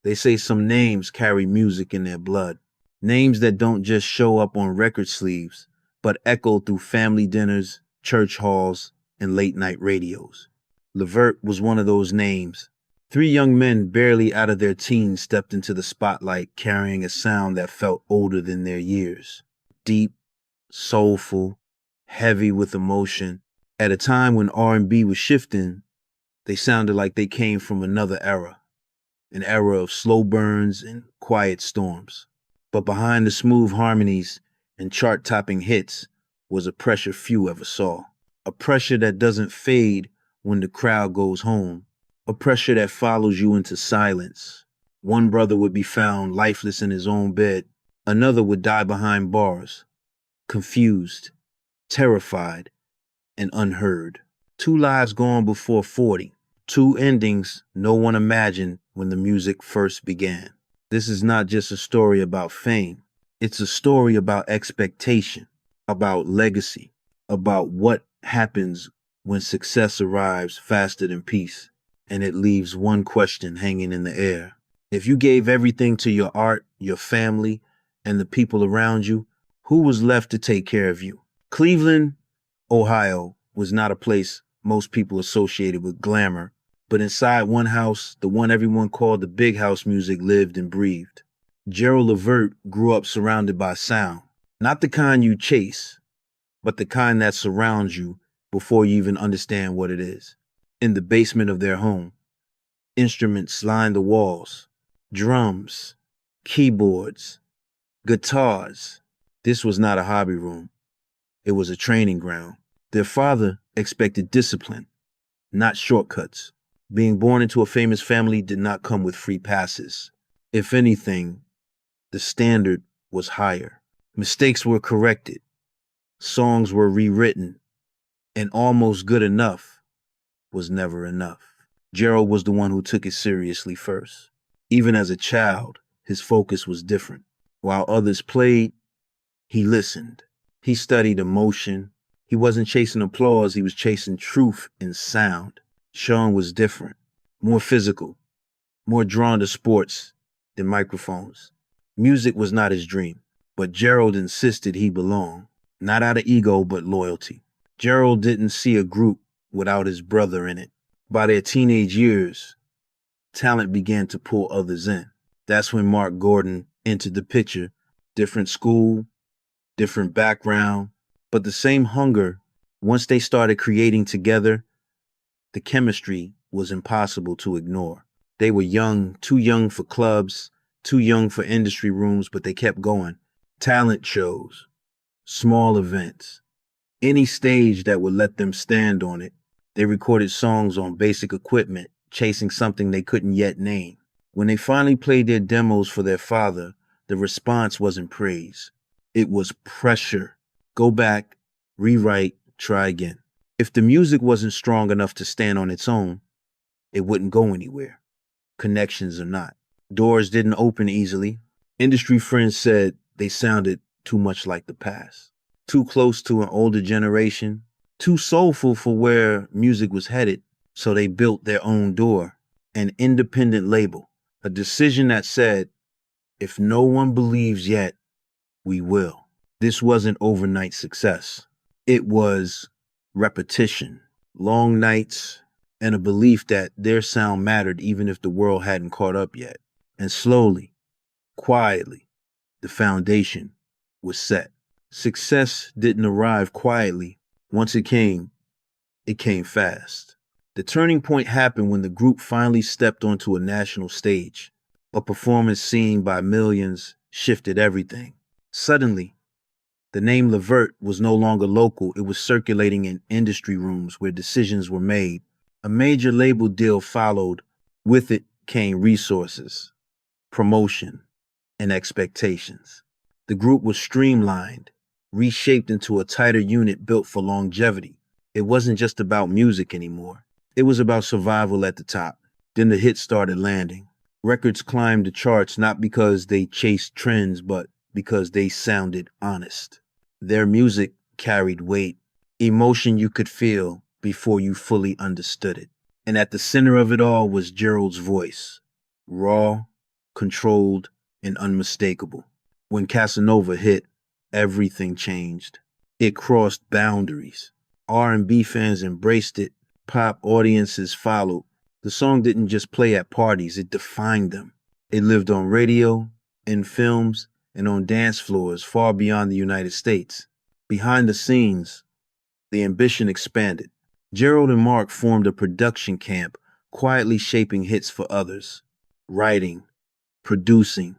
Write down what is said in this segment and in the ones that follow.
They say some names carry music in their blood. Names that don't just show up on record sleeves, but echo through family dinners, church halls, and late night radios. LeVert was one of those names. Three young men barely out of their teens stepped into the spotlight carrying a sound that felt older than their years. Deep, soulful, heavy with emotion. At a time when R&B was shifting, they sounded like they came from another era, an era of slow burns and quiet storms. But behind the smooth harmonies and chart-topping hits was a pressure few ever saw. A pressure that doesn't fade when the crowd goes home. A pressure that follows you into silence. One brother would be found lifeless in his own bed. Another would die behind bars, confused, terrified, and unheard. Two lives gone before 40. Two endings no one imagined when the music first began. This is not just a story about fame. It's a story about expectation, about legacy, about what happens when success arrives faster than peace, and it leaves one question hanging in the air. If you gave everything to your art, your family, and the people around you, who was left to take care of you? Cleveland, Ohio was not a place most people associated with glamour, but inside one house, the one everyone called the big house music lived and breathed. Gerald LeVert grew up surrounded by sound, not the kind you chase, but the kind that surrounds you before you even understand what it is. In the basement of their home, instruments lined the walls, drums, keyboards, guitars. This was not a hobby room. It was a training ground. Their father expected discipline, not shortcuts. Being born into a famous family did not come with free passes. If anything, the standard was higher. Mistakes were corrected. Songs were rewritten. And almost good enough was never enough. Gerald was the one who took it seriously first. Even as a child, his focus was different. While others played, he listened. He studied emotion. He wasn't chasing applause, he was chasing truth in sound. Sean was different, more physical, more drawn to sports than microphones. Music was not his dream, but Gerald insisted he belonged, not out of ego, but loyalty. Gerald didn't see a group without his brother in it. By their teenage years, talent began to pull others in. That's when Mark Gordon entered the picture. Different school, different background, but the same hunger. Once they started creating together, the chemistry was impossible to ignore. They were young, too young for clubs, too young for industry rooms, but they kept going. Talent shows, small events, any stage that would let them stand on it. They recorded songs on basic equipment, chasing something they couldn't yet name. When they finally played their demos for their father, the response wasn't praise. It was pressure. Go back, rewrite, try again. If the music wasn't strong enough to stand on its own, it wouldn't go anywhere. Connections or not. Doors didn't open easily. Industry friends said they sounded too much like the past. Too close to an older generation. Too soulful for where music was headed. So they built their own door. An independent label. A decision that said, if no one believes yet, we will. This wasn't overnight success. It was repetition, long nights, and a belief that their sound mattered even if the world hadn't caught up yet. And slowly, quietly, the foundation was set. Success didn't arrive quietly. Once it came fast. The turning point happened when the group finally stepped onto a national stage. A performance seen by millions shifted everything. Suddenly, the name LeVert was no longer local. It was circulating in industry rooms where decisions were made. A major label deal followed. With it came resources, promotion, and expectations. The group was streamlined, reshaped into a tighter unit built for longevity. It wasn't just about music anymore. It was about survival at the top. Then the hits started landing. Records climbed the charts not because they chased trends, but because they sounded honest. Their music carried weight, emotion you could feel before you fully understood it. And at the center of it all was Gerald's voice. Raw, controlled, and unmistakable. When Casanova hit, everything changed. It crossed boundaries. R&B fans embraced it. Pop audiences followed. The song didn't just play at parties, it defined them. It lived on radio, in films, and on dance floors far beyond the United States. Behind the scenes, the ambition expanded. Gerald and Mark formed a production camp, quietly shaping hits for others, writing, producing,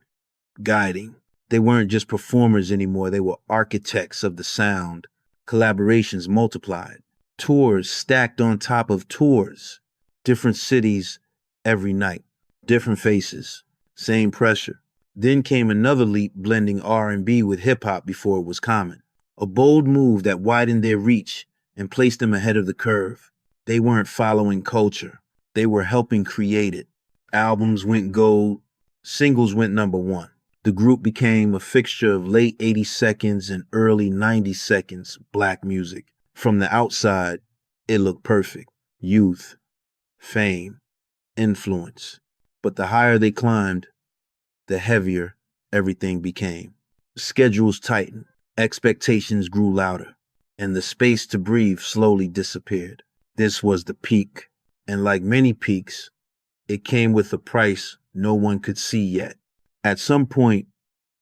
guiding. They weren't just performers anymore, they were architects of the sound. Collaborations multiplied. Tours stacked on top of tours. Different cities every night. Different faces. Same pressure. Then came another leap blending R&B with hip hop before it was common. A bold move that widened their reach and placed them ahead of the curve. They weren't following culture. They were helping create it. Albums went gold. Singles went number one. The group became a fixture of late 80 seconds and early 90 seconds black music. From the outside, it looked perfect. Youth, fame, influence. But the higher they climbed, the heavier everything became. Schedules tightened, expectations grew louder, and the space to breathe slowly disappeared. This was the peak, and like many peaks, it came with a price no one could see yet. At some point,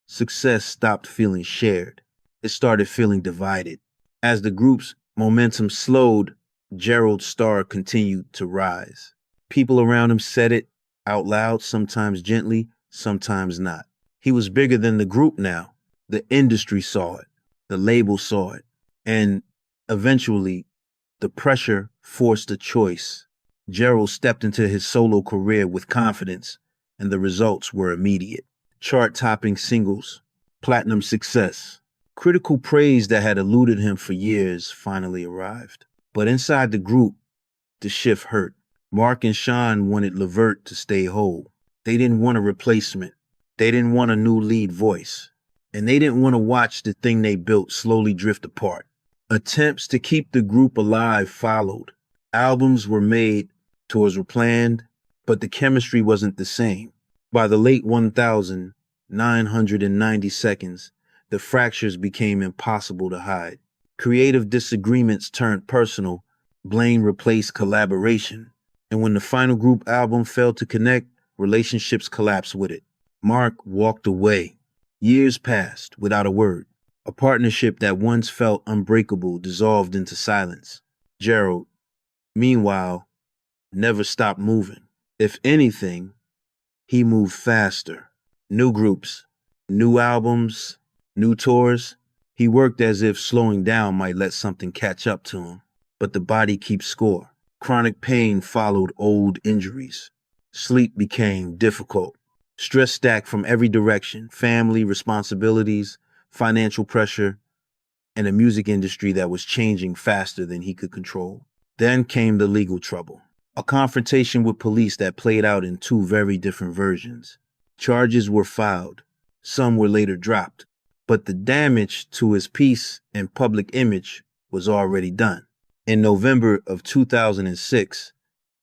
success stopped feeling shared. It started feeling divided. As the group's momentum slowed, Gerald's star continued to rise. People around him said it out loud, sometimes gently, sometimes not. He was bigger than the group now. The industry saw it. The label saw it. And eventually, the pressure forced a choice. Gerald stepped into his solo career with confidence, and the results were immediate. Chart-topping singles, platinum success. Critical praise that had eluded him for years finally arrived. But inside the group, the shift hurt. Mark and Sean wanted LeVert to stay whole. They didn't want a replacement. They didn't want a new lead voice. And they didn't want to watch the thing they built slowly drift apart. Attempts to keep the group alive followed. Albums were made, tours were planned, but the chemistry wasn't the same. By the late 1990 seconds, the fractures became impossible to hide. Creative disagreements turned personal, blame replaced collaboration, and when the final group album failed to connect, relationships collapsed with it. Mark walked away. Years passed without a word. A partnership that once felt unbreakable dissolved into silence. Gerald, meanwhile, never stopped moving. If anything, he moved faster. New groups, new albums, new tours. He worked as if slowing down might let something catch up to him. But the body keeps score. Chronic pain followed old injuries. Sleep became difficult. Stress stacked from every direction. Family, responsibilities, financial pressure, and a music industry that was changing faster than he could control. Then came the legal trouble. A confrontation with police that played out in two very different versions. Charges were filed. Some were later dropped. But the damage to his peace and public image was already done. In November of 2006,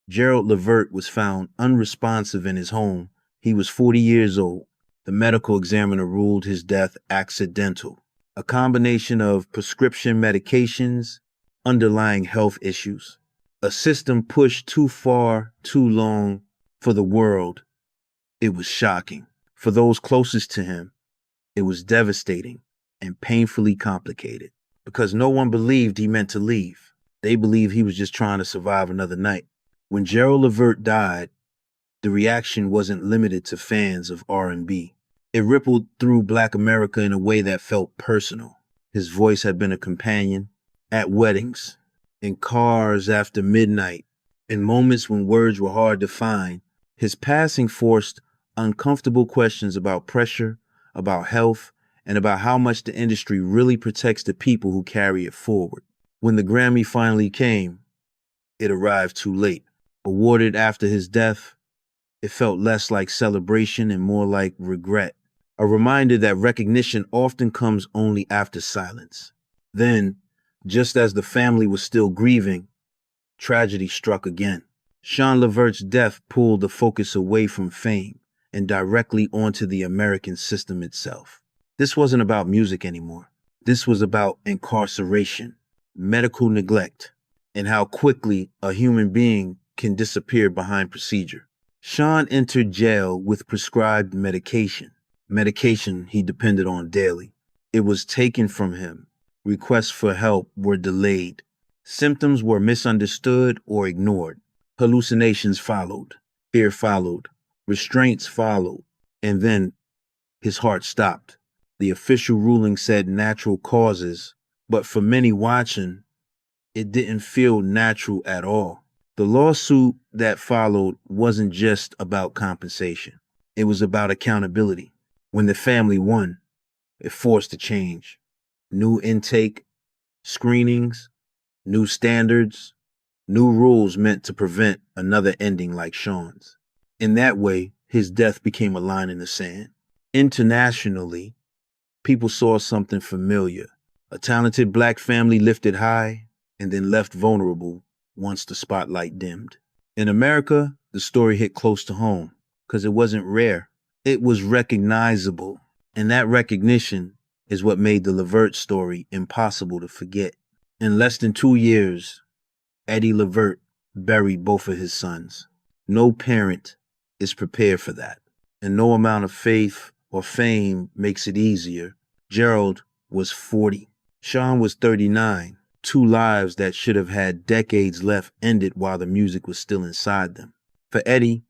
Gerald LeVert was found unresponsive in his home. He was 40 years old. The medical examiner ruled his death accidental. A combination of prescription medications, underlying health issues. A system pushed too far, too long for the world. It was shocking. For those closest to him, it was devastating and painfully complicated because no one believed he meant to leave. They believed he was just trying to survive another night. When Gerald LeVert died, the reaction wasn't limited to fans of R&B. It rippled through Black America in a way that felt personal. His voice had been a companion at weddings, in cars after midnight, in moments when words were hard to find. His passing forced uncomfortable questions about pressure, about health, and about how much the industry really protects the people who carry it forward. When the Grammy finally came, it arrived too late. Awarded after his death, it felt less like celebration and more like regret. A reminder that recognition often comes only after silence. Then, just as the family was still grieving, tragedy struck again. Sean LeVert's death pulled the focus away from fame and directly onto the American system itself. This wasn't about music anymore. This was about incarceration, medical neglect, and how quickly a human being can disappear behind procedure. Sean entered jail with prescribed medication he depended on daily. It was taken from him. Requests for help were delayed. Symptoms were misunderstood or ignored. Hallucinations followed. Fear followed. Restraints followed. And then his heart stopped. The official ruling said natural causes, but for many watching, it didn't feel natural at all. The lawsuit that followed wasn't just about compensation. It was about accountability. When the family won, it forced a change. New intake, screenings, new standards, new rules meant to prevent another ending like Sean's. In that way, his death became a line in the sand. Internationally, people saw something familiar. A talented black family lifted high and then left vulnerable once the spotlight dimmed. In America, the story hit close to home because it wasn't rare. It was recognizable. And that recognition is what made the LeVert story impossible to forget. In less than 2 years, Eddie LeVert buried both of his sons. No parent is prepared for that, and no amount of faith or fame makes it easier. Gerald was 40. Sean was 39. 2 lives that should have had decades left ended while the music was still inside them. For Eddie,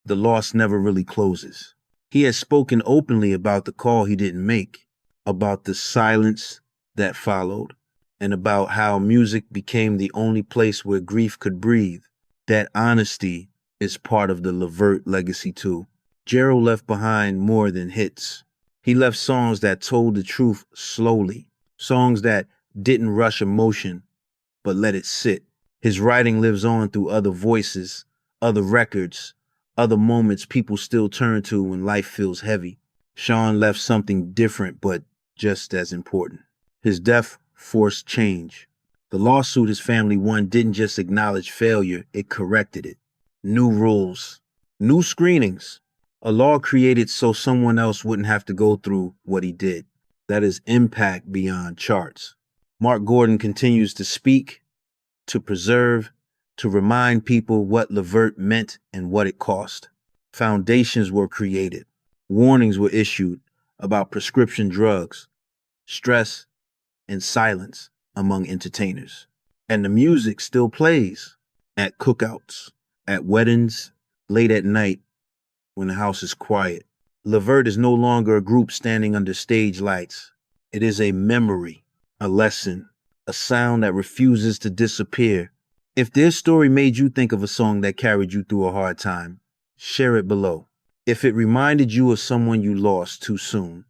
the loss never really closes. He has spoken openly about the call he didn't make, about the silence that followed, and about how music became the only place where grief could breathe. That honesty is part of the LeVert legacy too. Gerald left behind more than hits. He left songs that told the truth slowly, songs that didn't rush emotion, but let it sit. His writing lives on through other voices, other records, other moments people still turn to when life feels heavy. Sean left something different, but just as important. His death forced change. The lawsuit his family won didn't just acknowledge failure, it corrected it. New rules, new screenings, a law created so someone else wouldn't have to go through what he did. That is impact beyond charts. Mark Gordon continues to speak, to preserve, to remind people what LeVert meant and what it cost. Foundations were created. Warnings were issued about prescription drugs, stress, and silence among entertainers. And the music still plays at cookouts, at weddings, late at night when the house is quiet. LeVert is no longer a group standing under stage lights. It is a memory, a lesson, a sound that refuses to disappear. If this story made you think of a song that carried you through a hard time, share it below. If it reminded you of someone you lost too soon,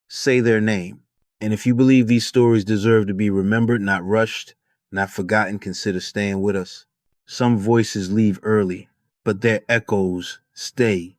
say their name. And if you believe these stories deserve to be remembered, not rushed, not forgotten, consider staying with us. Some voices leave early, but their echoes stay